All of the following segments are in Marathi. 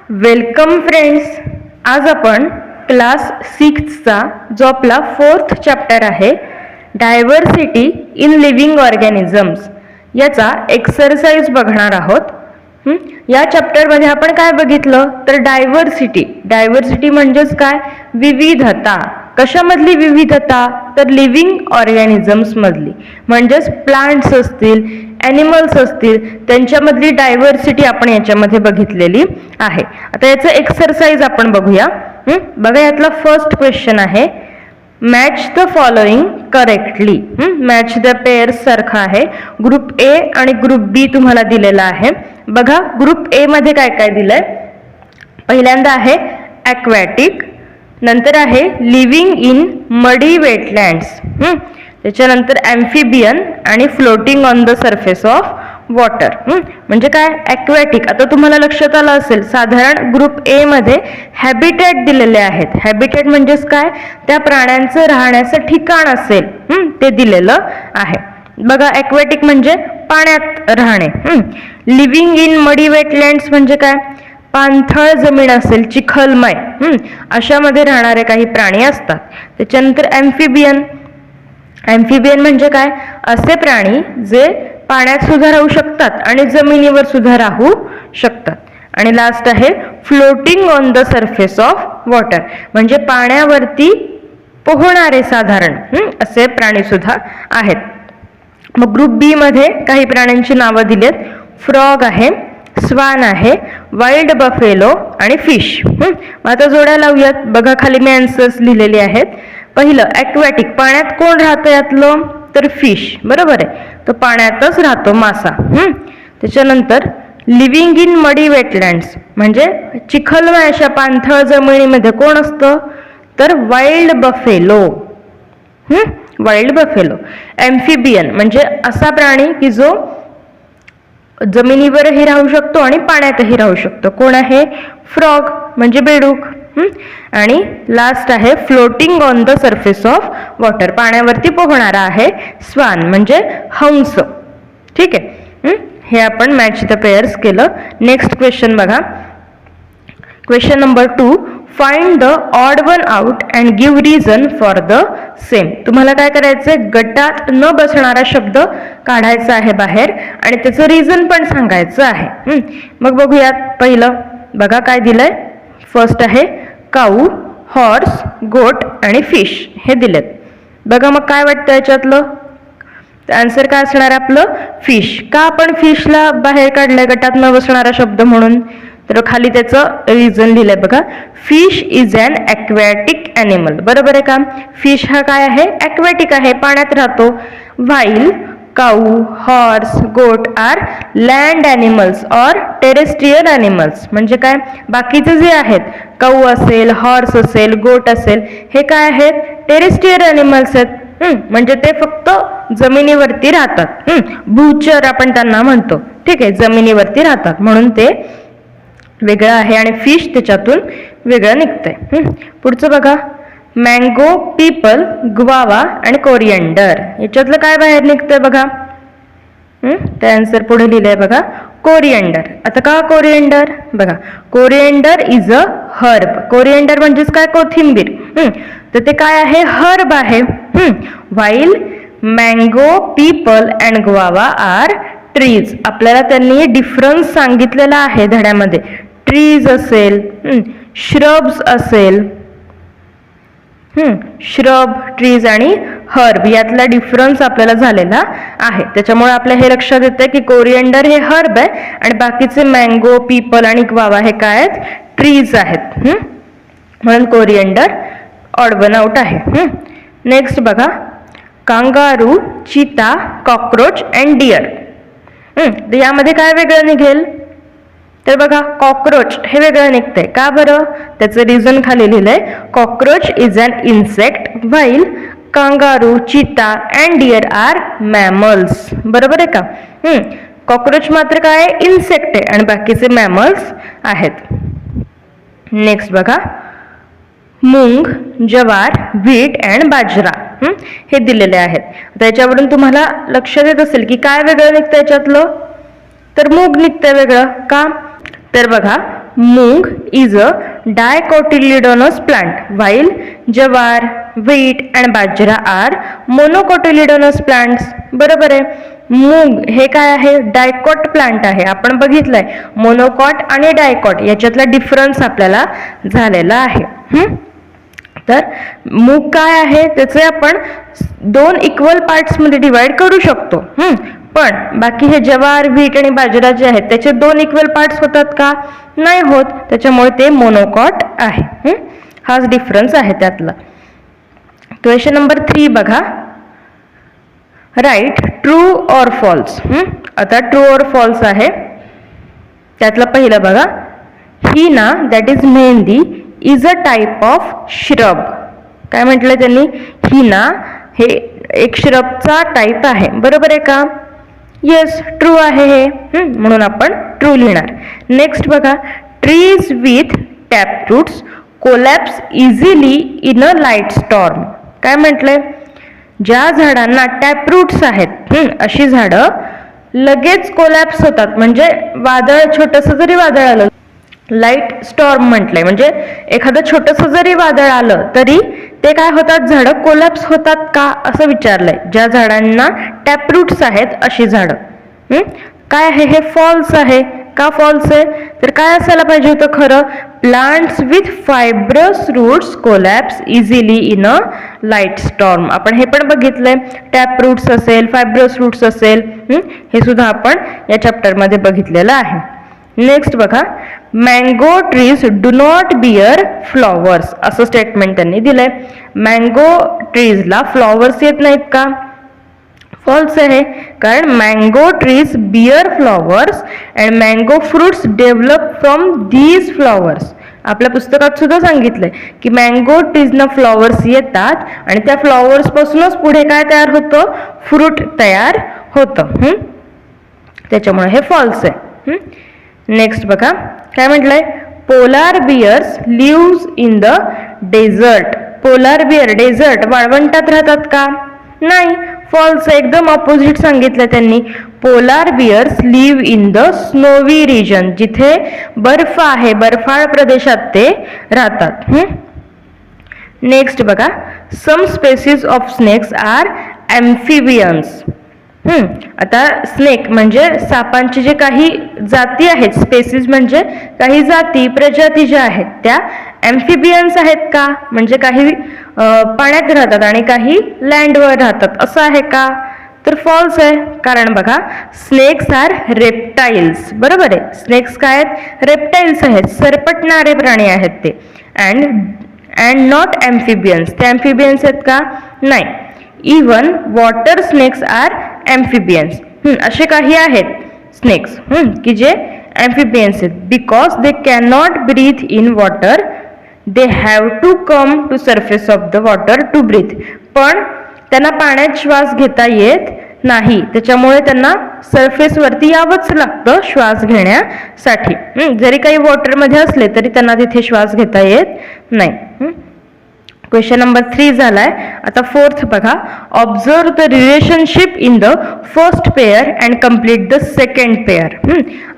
Welcome friends. आज आपण क्लास 6चा जो आपला 4th चॅप्टर आहे डायव्हर्सिटी इन लिव्हिंग ऑर्गॅनिझम्स याचा एक्सरसाइज बघणार आहोत. या चॅप्टरमध्ये आपण काय बघितलं तर डायव्हर्सिटी म्हणजेच काय, विविधता. कशामधली विविधता तर लिव्हिंग ऑर्गॅनिझम्स मधली, म्हणजेच प्लांट्स असतील, ॲनिमल्स असतील, त्यांच्यामधली डायव्हर्सिटी आपण याच्यामध्ये बघितलेली आहे. आता याचं एक्सरसाइज आपण बघूया. बघा, यातला फर्स्ट क्वेश्चन आहे match the following correctly. Match the pairs सारखा आहे. ग्रुप ए आणि ग्रुप बी तुम्हाला दिलेला आहे. बघा, ग्रुप ए मध्ये काय काय दिलंय. पहिल्यांदा आहे ॲक्वॅटिक, नंतर आहे लिव्हिंग इन मडी वेटलँड्स, त्याच्यानंतर ॲम्फिबियन आणि floating on the surface of water. म्हणजे काय, ॲक्वॅटिक. आता तुम्हाला लक्षात आलं असेल, साधारण ग्रुप ए मध्ये हॅबिटॅट दिलेले आहेत. हॅबिटॅट म्हणजेच काय, त्या प्राण्यांचं राहण्याचं ठिकाण असेल ते दिलेलं आहे. बघा, ॲक्वॅटिक म्हणजे पाण्यात राहणे. लिव्हिंग इन मडी वेटलँड्स म्हणजे काय, पाणथळ जमीन असेल, चिखलमय, अशामध्ये राहणारे काही प्राणी असतात. त्याच्यानंतर ॲम्फिबियन म्हणजे काय, असे प्राणी जे पाण्यात सुद्धा राहू शकतात आणि जमिनीवर सुद्धा राहू शकतात. आणि लास्ट आहे floating on the surface of water, म्हणजे पाण्यावरती पोहणारे साधारण असे प्राणी सुद्धा आहेत. मग ग्रुप बी मध्ये काही प्राण्यांची नावं दिलीत. फ्रॉग आहे, स्वान आहे, वाईल्ड बफेलो आणि फिश. आता जोड्या लावूयात. बघा, खाली मी आन्सर्स लिहिलेले आहेत. पहिलं ॲक्वॅटिक, पाण्यात कोण राहतं यातलं तर फिश, बरोबर आहे, तो पाण्यातच राहतो, मासा. त्याच्यानंतर लिव्हिंग इन मडी वेटलँड्स म्हणजे चिखलमय अशा पाणथळ जमिनीमध्ये कोण असतं तर वाईल्ड बफेलो. Wild buffalo. ॲम्फिबियन म्हणजे असा प्राणी की जो जमिनीवरही राहू शकतो आणि पाण्यातही राहू शकतो. कोण आहे, फ्रॉग म्हणजे बेडूक. आणि लास्ट आहे floating on the surface of water, पाण्यावरती पोहणारा आहे, स्वान म्हणजे हंस. ठीक आहे, हे आपण मॅच द पेअर्स केलं. नेक्स्ट क्वेश्चन बघा. Question number 2, find the odd one out and give reason for the same. तुम्हाला काय करायचंय, गटात न बसणारा शब्द काढायचा आहे बाहेर आणि त्याचं रिझन पण सांगायचं आहे. मग बघूयात. पहिलं बघा काय दिलंय. फर्स्ट आहे काऊ, हॉर्स, गोट आणि फिश हे दिलेत. बघा, मग काय वाटतं याच्यातलं आन्सर काय असणार आपलं, फिश. का आपण फिशला बाहेर काढलंय गटात न बसणारा शब्द म्हणून, तर खाली त्याचं रिझन लिहिलंय. बघा, fish is an aquatic animal. बरोबर आहे का, फिश हा काय आहे, ॲक्वॅटिक आहे, पाण्यात राहतो. While cow, horse, goat are land animals or terrestrial animals. म्हणजे काय, बाकीचे जे आहेत, काऊ असेल, हॉर्स असेल, गोट असेल, हे काय आहेत, टेरेस्ट्रियल ॲनिमल्स आहेत. म्हणजे ते फक्त जमिनीवरती राहतात. भूचर आपण त्यांना म्हणतो. ठीक आहे, जमिनीवरती राहतात म्हणून ते वेगळं आहे आणि फिश त्याच्यातून वेगळं निघतंय. पुढचं बघा, मँगो, पीपल, ग्वावा आणि कोरिएंडर. याच्यातलं काय बाहेर निघतंय बघा. त्या आन्सर पुढे लिहिलंय बघा, कोरिएंडर. आता का कोरिएंडर, बघा, coriander is a herb. Coriander म्हणजेच काय, कोथिंबीर. तर ते काय आहे, हर्ब आहे. While mango, peepal and guava are trees. आपल्याला त्यांनी डिफरन्स सांगितलेला आहे धड्यामध्ये. ट्रीज असेल, श्रब्स असेल, श्रब, ट्रीज आणि हर्ब यातला डिफरन्स आपल्याला झालेला आहे. त्याच्यामुळे आपल्या हे लक्षात येतं की कोरिएंडर हे हर्ब आहे आणि बाकीचे मँगो, पीपल आणि ग्वावा हे काय आहेत, ट्रीज आहेत. म्हणून कोरिएंडर ऑड वन आउट आहे. नेक्स्ट बघा, कांगारू, चीता, कॉकरोच अँड डिअर. तर यामध्ये काय वेगळं निघेल तर बघा, कॉकरोच हे वेगळं निघतंय. का बरं, त्याचं रिझन खाली लिहिलंय. Cockroach is an insect while kangaroo, cheetah and deer are mammals. बरोबर आहे का. कॉकरोच मात्र काय, इन्सेक्ट आहे आणि बाकीचे मॅमल्स आहेत. नेक्स्ट बघा, मूंग, जवार, व्हीट अँड बाजरा हे दिलेले आहेत. त्याच्यावरून तुम्हाला लक्षात येत असेल की काय वेगळं निघतं याच्यातलं तर मूग निघतंय वेगळं. का तर बघा, moong is a dicotyledonous plant while jowar, wheat and bajra are monocotyledonous plants. बरोबर आहे. मूग हे काय आहे? डायकॉट प्लांट आहे. आपण बघितलंय मोनोकॉट आणि डायकॉट याच्यातला डिफरन्स आपल्याला झालेला आहे. तर मूग काय आहे? त्याचे आपण 2 इक्वल पार्ट्स मध्ये डिवाइड करू शकतो. पण बाकी हे ज्वार, व्हीट आणि बाजरा जे आहेत त्याचे 2 इक्वल पार्ट्स होतात का? नाही होत. त्याच्यामुळे ते मोनोकॉट आहे. हाच डिफरन्स आहे त्यातला. क्वेश्चन नंबर 3 बघा. Write true or false. आता ट्रू ऑर फॉल्स आहे. त्यातलं पहिलं बघा. Henna that is mehndi is a type of shrub. काय म्हटलं त्यांनी? हिना हे एक श्रबचा टाईप आहे. बरोबर आहे का? येस, ट्रू आहे हे. म्हणून आपण ट्रू लिहिणार. नेक्स्ट बघा. Trees with tap roots collapse easily in a light storm. काय म्हटलंय? ज्या झाडांना टॅप रूट्स आहेत अशी झाडं लगेच कोलॅप्स होतात. म्हणजे वादळ, छोटंसं जरी वादळ आलं, लाईट स्टॉर्म म्हटलंय म्हणजे एखादं छोटंसं जरी वादळ आलं तरी ते काय होतात? झाडं कोलॅप्स होतात का असं विचारलंय. ज्या झाडांना टॅप रूट्स आहेत अशी झाडं. काय आहे हे? फॉल्स आहे. का फॉल्स आहे? तर काय असायला पाहिजे होतं खरं? Plants with fibrous roots collapse easily in a light storm. आपण हे पण बघितलंय. टॅप रूट्स असेल, फायब्रस रूट्स असेल, हे सुद्धा आपण या चॅप्टरमध्ये बघितलेलं आहे. नेक्स्ट बघा. Mango trees do not bear flowers असं स्टेटमेंट त्यांनी दिलंय. मँगो ट्रीजला फ्लॉवर्स येत नाहीत का? फॉल्स आहे. कारण mango trees bear flowers and mango fruits develop from these flowers. आपल्या पुस्तकात सुद्धा सांगितलंय की मँगो ट्रीजना फ्लॉवर्स येतात आणि त्या फ्लॉवर्स पासूनच पुढे काय तयार होतं? फ्रूट तयार होतं. त्याच्यामुळे हे फॉल्स आहे. नेक्स्ट बघा. काय म्हटलंय? Polar bears lives in the desert. Polar bear desert वाळवंटात राहतात का? नाही, फॉल्स. एकदम ऑपोजिट सांगितलं त्यांनी. Polar bears live in the snowy region. जिथे बर्फ आहे, बर्फाळ प्रदेशात ते राहतात. नेक्स्ट बघा. Some species of snakes are amphibians. आता स्नेक म्हणजे सापांचे जे काही जाती आहेत, स्पेसीज म्हणजे काही जाती, प्रजाती ज्या आहेत त्या ॲम्फिबियन्स आहेत का? म्हणजे काही पाण्यात राहतात आणि काही लँडवर राहतात असं आहे का? तर फॉल्स आहे. कारण बघा स्नेक्स आर रेप्टाइल्स. बरोबर आहे. स्नेक्स काय आहेत? रेप्टाइल्स आहेत, सरपटणारे प्राणी आहेत ते. And not amphibians. ते ॲम्फिबियन्स आहेत का? नाही. Even water snakes are amphibians. असे काही आहेत स्नेक्स की जे ॲम्फिबियन्स आहेत. Because they can not breathe in water, they have to come to surface of the water to breathe. पण त्यांना पाण्यात श्वास घेता येत नाही, त्याच्यामुळे त्यांना सरफेसवरती यावंच लागतं श्वास घेण्यासाठी. जरी काही वॉटरमध्ये असले तरी त्यांना तिथे श्वास घेता येत नाही. क्वेश्चन नंबर 3 झालाय. आता 4th बघा. Observe the relationship in the first pair and complete the second pair.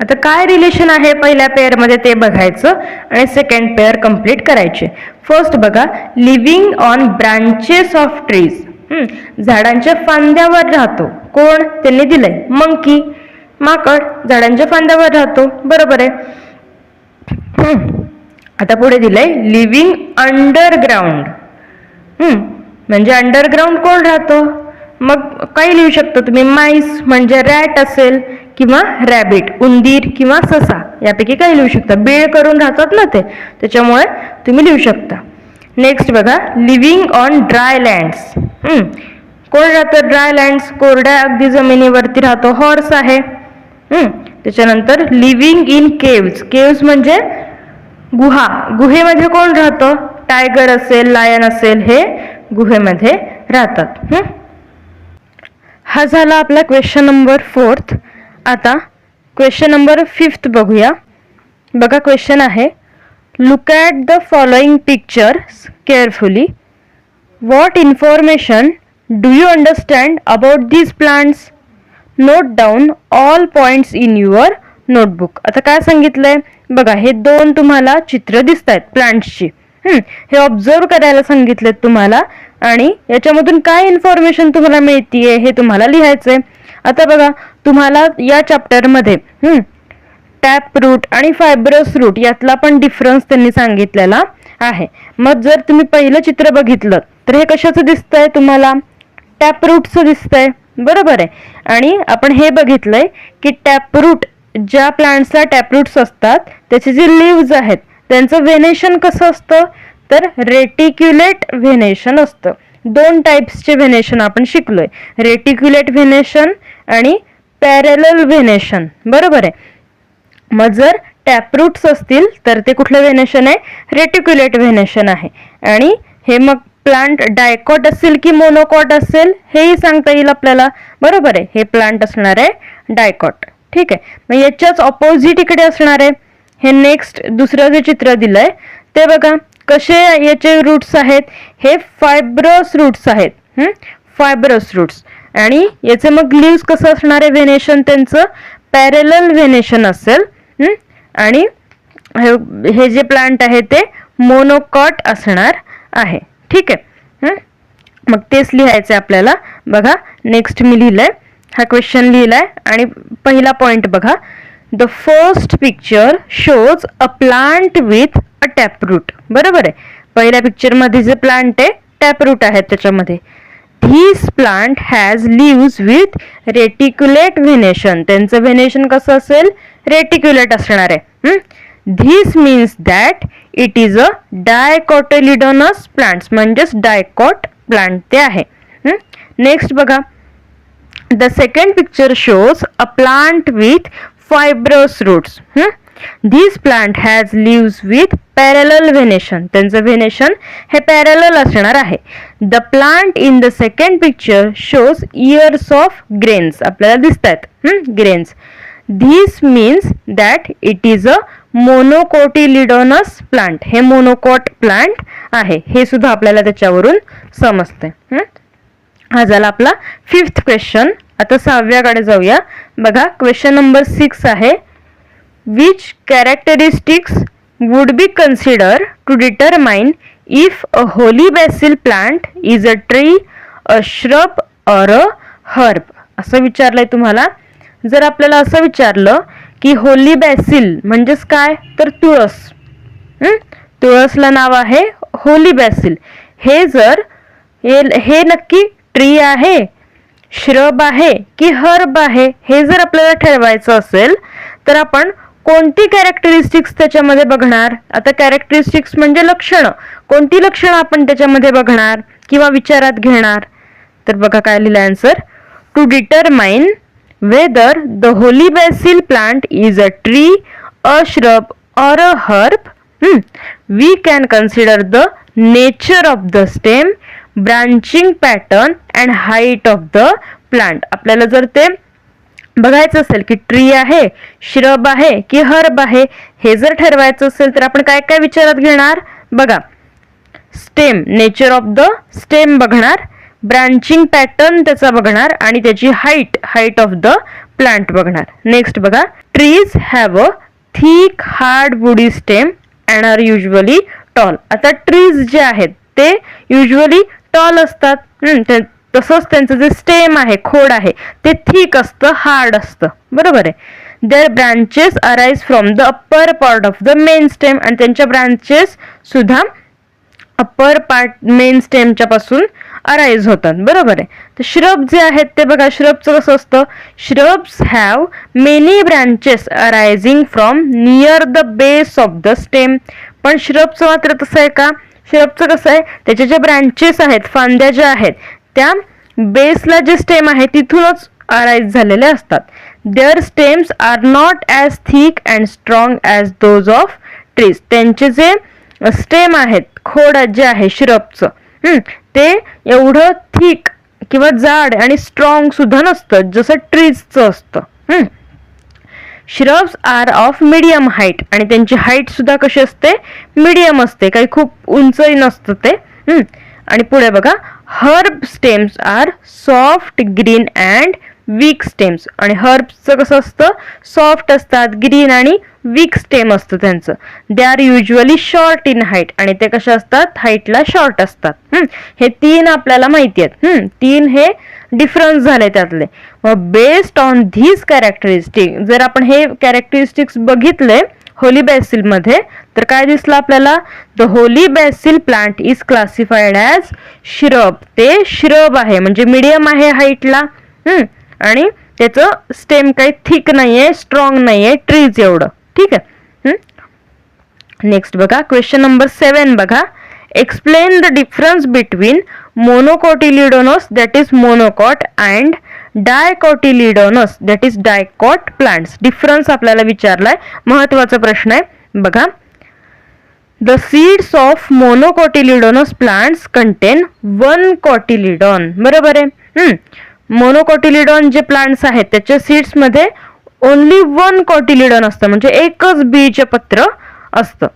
आता काय रिलेशन आहे पहिल्या पेअरमध्ये ते बघायचं आणि सेकंड पेअर कम्प्लीट करायचे. फर्स्ट बघा. Living on branches of trees. झाडांच्या फांद्यावर राहतो. कोण? त्यांनी दिलंय मंकी, माकड झाडांच्या फांद्यावर राहतो. बरोबर आहे. आता पुढे दिलंय लिव्हिंग अंडरग्राऊंड. म्हणजे अंडरग्राऊंड कोण राहतो? मग काही लिहू शकतो तुम्ही. माईस म्हणजे रॅट असेल किंवा रॅबिट, उंदीर किंवा ससा यापैकी काही लिहू शकता. बेळ करून राहतात ना ते, त्याच्यामुळे तुम्ही लिहू शकता. नेक्स्ट बघा. Living on dry lands. कोण राहतं? ड्राय लँड्स, कोरड्या अगदी जमिनीवरती राहतो. हॉर्स आहे. त्याच्यानंतर लिव्हिंग इन केव्ज. केव्ज म्हणजे गुहा. गुहेमध्ये कोण राहतं? टायगर असेल, लायन असेल, हे गुहेमध्ये राहतात. हा झाला आपला क्वेश्चन नंबर 4th. आता क्वेश्चन नंबर 5th बघूया. बघा क्वेश्चन आहे. Look at the following pictures carefully. What information do you understand about these plants? Note down all points in your notebook. आता काय सांगितलंय बघा, हे दोन तुम्हाला चित्र दिसत आहेत प्लांट्सची. हे ऑब्झर्व करायला सांगितलेत तुम्हाला आणि याच्यामधून काय इन्फॉर्मेशन तुम्हाला मिळतीये हे तुम्हाला लिहायचंय. आता बघा, तुम्हाला या चॅप्टरमध्ये टॅप रूट आणि फायब्रस रूट यातला पण डिफरन्स त्यांनी सांगितलेला आहे. मग जर तुम्ही पहिलं चित्र बघितलं तर हे कशाचं दिसतंय तुम्हाला? टॅप रूटचं दिसतंय, बरोबर आहे. आणि आपण हे बघितलंय की टॅप रूट, ज्या प्लांट्सला टॅप रूट्स असतात त्याचे जे लिव्ज आहेत त्यांचं व्हेनेशन कसं असतं तर रेटिक्युलेट व्हेनेशन असतं. दोन टाइप्सचे व्हेनेशन आपण शिकलोय, रेटिक्युलेट व्हेनेशन आणि पॅरलल व्हेनेशन, बरोबर आहे. मग जर टॅपरूट्स असतील तर ते कुठलं व्हेनेशन आहे? रेटिक्युलेट व्हेनेशन आहे. आणि हे मग प्लांट डायकॉट असेल की मोनोकॉट असेल हेही सांगता येईल आपल्याला, बरोबर आहे. हे प्लांट असणार आहे डायकॉट, ठीक आहे. मग याच्याच ऑपोजिट इकडे असणार आहे. हे नेक्स्ट दुसरं जे चित्र दिलंय ते बघा, कसे याचे रूट्स आहेत? हे फायब्रस रूट्स आहेत, फायब्रस रूट्स. आणि याचे मग लिव्स कसं असणार आहे व्हेनेशन? त्यांचं पॅरलल व्हेनेशन असेल. आणि हे जे प्लांट आहे ते मोनोकॉट असणार आहे, ठीक आहे. मग तेच लिहायचं आपल्याला. बघा नेक्स्ट मी लिहिलंय, हा क्वेश्चन लिहिलाय आणि पहिला पॉइंट बघा, the first picture shows a plant with a taproot, बरोबर आहे. पहिल्या पिक्चर मध्ये जे प्लांट आहे टॅपरूट आहेत त्याच्यामध्ये. This plant has leaves with reticulate venation, त्यांचं व्हेनेशन कसं असेल? रेटिक्युलेट असणार आहे. This means that it is a dicotyledonous plants, म्हणजेच डायकॉट प्लांट ते आहे. नेक्स्ट बघा, the second picture shows a plant with fibrous roots. This plant has leaves with parallel venation, त्यांचं व्हेनेशन हे पॅरलल असणार आहे. The plant in the second picture shows ears of grains, आपल्याला दिसत आहेत grains. This means that it is a monocotyledonous plant, हे मोनोकॉट प्लांट आहे, हे सुद्धा आपल्याला त्याच्यावरून समजतंय. हा झाला आपला 5th क्वेश्चन. आता 6व्याकडे जाऊया. बघा क्वेश्चन नंबर 6 आहे, which characteristics would be considered to determine if a holy basil plant is a tree, a shrub or a herb? असं विचारलंय तुम्हाला. जर आपल्याला असं विचारलं की होली बॅसिल म्हणजेच काय तर तुळस, तुळसला नाव आहे होली बॅसिल. हे जर हे नक्की ट्री आहे, श्रब आहे की हर्ब आहे हे जर आपल्याला ठरवायचं असेल तर आपण कोणती कॅरेक्टरिस्टिक्स त्याच्यामध्ये बघणार? आता कॅरेक्टरिस्टिक्स म्हणजे लक्षणं, कोणती लक्षणं आपण त्याच्यामध्ये बघणार किंवा विचारात घेणार? तर बघा काय लिहिलं answer, to determine whether the holy basil plant is a tree, a shrub or a herb, we can consider the nature of the stem, branching pattern and height of the plant. आपल्याला जर ते बघायचं असेल की ट्री आहे, श्रब आहे की हर्ब आहे हे जर ठरवायचं असेल तर आपण काय काय विचारात घेणार? बघा, stem, nature of the stem बघणार, ब्रांचिंग पॅटर्न त्याचा बघणार आणि त्याची हाईट ऑफ द प्लांट बघणार. नेक्स्ट बघा, trees have a thick hard woody stem and are usually tall. आता ट्रीज जे आहेत ते युजली टॉल असतात, तसंच त्यांचं जे स्टेम आहे, खोड आहे ते थिक असतं, हार्ड असतं, बरोबर आहे. Their branches arise from the upper part of the main stem, आणि त्यांच्या ब्रांचेस सुद्धा अप्पर पार्ट मेन स्टेमच्या पासून अराइज होतात, बरोबर आहे. तर श्रब जे आहेत ते बघा, श्रबचं कसं असतं, shrubs have many branches arising from near the base of the stem. पण श्रबचं मात्र तसं आहे का? श्रबचं कसं आहे, त्याचे जे ब्रांचेस आहेत, फांद्या ज्या आहेत त्या बेसला जे स्टेम आहे तिथूनच अराइज झालेले असतात. Their stems are not as thick and strong as those of trees. त्यांचे जे स्टेम आहेत, खोड जे आहे श्रबचं, ते एवढं थिक किंवा जाड आणि स्ट्रॉंग सुद्धा नसतं जसं ट्रीजचं असतं. Shrubs are of medium height, आणि त्यांची हाईट सुद्धा कशी असते? मीडियम असते, काही खूप उंचही नसतं ते. आणि पुढे बघा, herb stems are soft green and weak stems. आणि हर्ब्सचं कसं असतं, सॉफ्ट असतात, ग्रीन आणि वीक स्टेम असतं त्यांचं. They are usually short in height, आणि ते कसे असतात, हाईटला शॉर्ट असतात. हे 3 आपल्याला माहिती आहेत. 3 हे डिफरन्स झाले त्यातले. मग बेस्ड ऑन धीस कॅरेक्टरिस्टिक, जर आपण हे कॅरेक्टरिस्टिक्स बघितले होली बॅसिल मध्ये, तर काय दिसलं आपल्याला, the holy basil plant is classified as shrub. ते श्रब आहे, म्हणजे मीडियम आहे हाईटला, आणि त्याचं स्टेम काही थिक नाहीये, स्ट्रॉंग नाहीये, ट्रीज एवढं. ठीक आहे. नेक्स्ट बघा, क्वेश्चन नंबर 7 बघा. Explain the difference between monocotyledonous that is monocot and dicotyledonous that is dicot plants. Difference आपल्याला विचारलाय, महत्वाचा प्रश्न आहे बघा. The seeds of monocotyledonous plants contain 1 cotyledon. बरोबर आहे. मोनोकोटिलिडॉन जे प्लांट्स आहेत त्याच्या सीड्स मध्ये ओनली 1 कोटिलिडॉन असतं, म्हणजे एकच बीजपत्र असतं.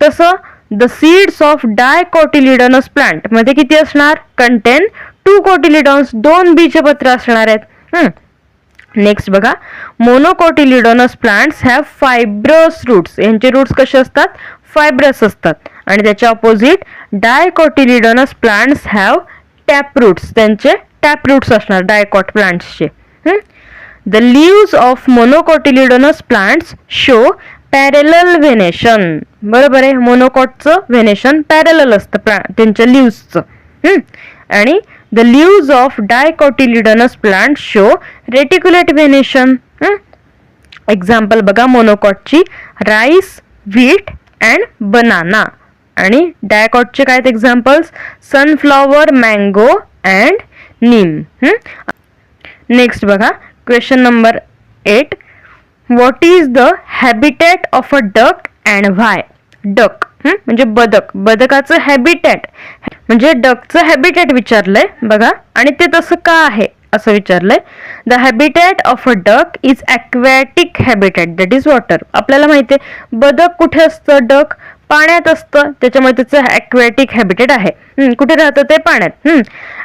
तसं the seeds of dicotyledonous plant मध्ये किती असणार, कंटेन 2 कोटिलिडॉन्स, 2 बीजपत्र असणार आहेत. नेक्स्ट बघा, monocotyledonous plants have fibrous roots. यांचे रूट्स कसे असतात, फायब्रस असतात. आणि त्याच्या opposite dicotyledonous plants have tap roots. त्यांचे टॅप रूट्स असणार डायकॉट प्लांट्सचे. The leaves of monocotyledonous plants show parallel venation. बरोबर आहे, मोनोकॉटचं व्हेनेशन पॅरेलल असतं त्यांच्या लीव्सचं. आणि the leaves of dicotyledonous plant show reticulate venation. Example बघा मोनोकॉटची, राईस, व्हीट अँड बनाना. आणि डायकॉटचे काय examples, sunflower, mango and neem. Next बघा, question number 8. What is the habitat of a duck and why. Duck म्हणजे बदक, बदकाचं हॅबिटॅट म्हणजे डकचं हॅबिटॅट विचारलंय बघा. आणि ते तसं का आहे असं विचारलंय. The habitat of a duck is aquatic habitat that is water. आपल्याला माहिती आहे बदक कुठे असतं, डक पाण्यात असतं, त्याच्यामुळे त्याचं ॲक्वॅटिक हॅबिटेट आहे. कुठे राहतं ते पाण्यात.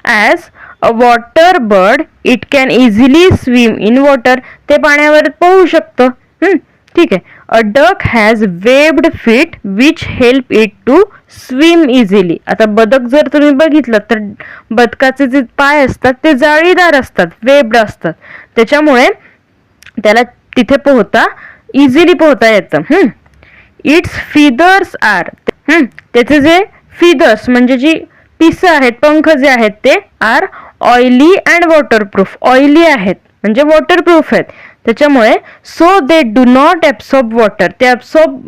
As a water bird it can easily swim in water. ते पाण्यावर पोहू शकतं. ठीक आहे. A duck has webbed feet which help it to swim easily. आता बदक जर तुम्ही बघितलं तर बदकाचे जे पाय असतात ते जाळीदार असतात, वेब्ड असतात, त्याच्यामुळे त्याला तिथे इझिली पोहता येतं. Its feathers are. त्याचे जे फिदर्स म्हणजे जी पिसं आहेत, पंख जे आहेत ते are oily and waterproof. Oily आहेत म्हणजे वॉटरप्रूफ आहेत, त्याच्यामुळे so they do not absorb water. ते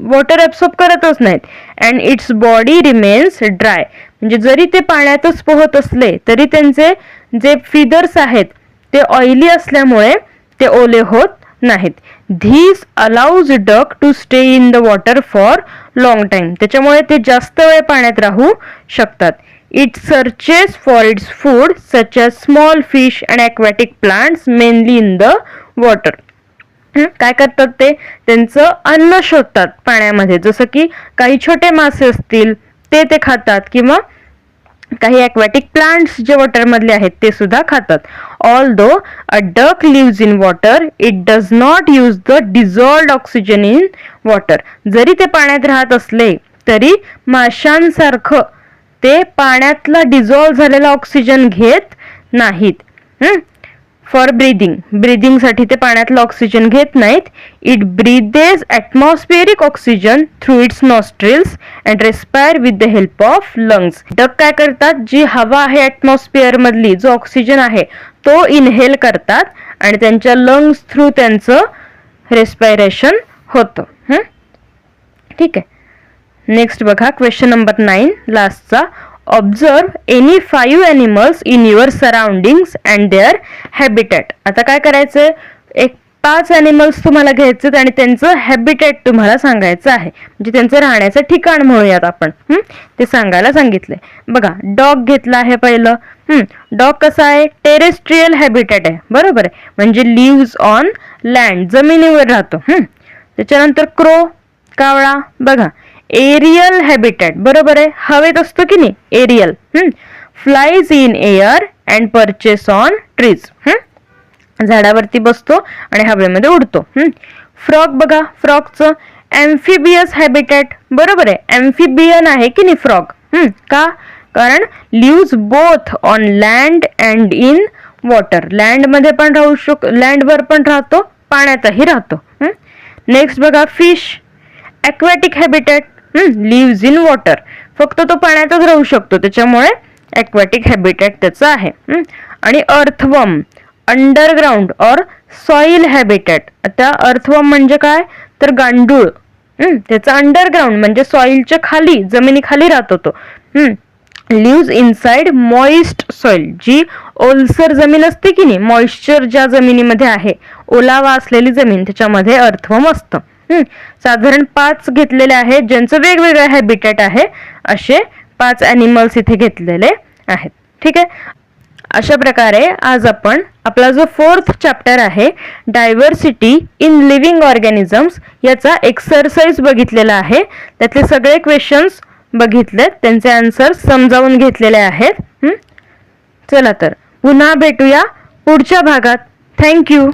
वॉटर ॲब्सॉर्ब करतच नाहीत. And its body remains dry. म्हणजे जरी ते पाण्यातच पोहत असले तरी त्यांचे जे फिदर्स आहेत ते ऑइली असल्यामुळे ते ओले होत नाहीत. This allows duck to stay in the water for long time. त्याच्यामुळे ते जास्त वेळ पाण्यात राहू शकतात. It searches for its food such as small fish and aquatic plants mainly in the water. काय करतात ते त्यांचं अन्न शोधतात पाण्यामध्ये. जसं की काही छोटे मासे असतील ते खातात, किंवा काही ॲक्वॅटिक प्लांट्स जे वॉटरमधले आहेत ते सुद्धा खातात. Although a duck lives in water it does not use the dissolved oxygen in water. जरी ते पाण्यात राहत असले तरी माशांसारखं ते पाण्यातला डिझॉल्व्ह झालेला ऑक्सिजन घेत नाहीत. फॉर ब्रीदिंगसाठी ते पाण्यातलं ऑक्सिजन घेत नाहीत. It breathes atmospheric oxygen through its nostrils and respire with the help of lungs. Duck काय करतात, जी हवा आहे ॲटमॉस्फिअर मधली, जो ऑक्सिजन आहे तो इनहेल करतात आणि त्यांच्या लंग्स थ्रू त्यांचं रेस्पायरेशन होतं. ठीक आहे. नेक्स्ट बघा क्वेश्चन नंबर 9 लास्टचा. Observe any 5 animals in your surroundings and their habitat. आता काय करायचंय, 5 ॲनिमल्स तुम्हाला घ्यायचे आणि त्यांचं हॅबिटॅट तुम्हाला सांगायचं आहे, म्हणजे त्यांचं राहण्याचं ठिकाण म्हणूयात आपण. ते सांगायला सांगितलंय. बघा डॉग घेतला आहे पहिलं. डॉग कसा आहे, टेरेस्ट्रियल हॅबिटॅट आहे. बरोबर आहे, म्हणजे लिव्स ऑन लँड, जमिनीवर राहतो. त्याच्यानंतर क्रो, कावळा. बघा एरियल हॅबिटॅट. बरोबर आहे, हवेत असतो की नाही, aerial. Flies in air and perches on trees. झाडावरती बसतो आणि हवेमध्ये उडतो. फ्रॉग बघा, फ्रॉगचं ॲम्फिबियस हॅबिटॅट. बरोबर आहे, ॲम्फिबियन आहे की नाही फ्रॉग. का? कारण lives both on land and in water. लँडमध्ये पण लँडवर पण राहतो, पाण्यातही राहतो. नेक्स्ट बघा, fish aquatic habitat. Lives in water, फक्त तो पाण्यातच राहू शकतो, त्याच्यामुळे ॲक्वॅटिक हॅबिटॅट त्याचं आहे. आणि अर्थवर्म अंडरग्राउंड और सॉइल हॅबिटॅट. आता अर्थवर्म म्हणजे काय, तर गांडूळ. त्याचं अंडरग्राउंड म्हणजे सॉइलच्या खाली, जमिनीखाली राहतो तो. Lives inside moist soil. जी ओलसर जमीन असते की नाही, मॉइश्चर ज्या जमिनीमध्ये आहे, ओलावा असलेली जमीन, त्याच्यामध्ये अर्थवर्म असतं. साधारण 5 घेतलेले आहेत, ज्यांचं वेगवेगळं हॅबिटॅट आहे. असे 5 ॲनिमल्स इथे घेतलेले आहेत. ठीक आहे. अशा प्रकारे आज आपण आपला जो 4th चॅप्टर आहे, डायव्हर्सिटी इन लिव्हिंग ऑर्गॅनिझम्स, याचा एक्सरसाइज बघितलेला आहे. त्यातले सगळे क्वेश्चन्स बघितले, त्यांचे आन्सर समजावून घेतलेले आहेत. चला तर पुन्हा भेटूया पुढच्या भागात. थँक्यू.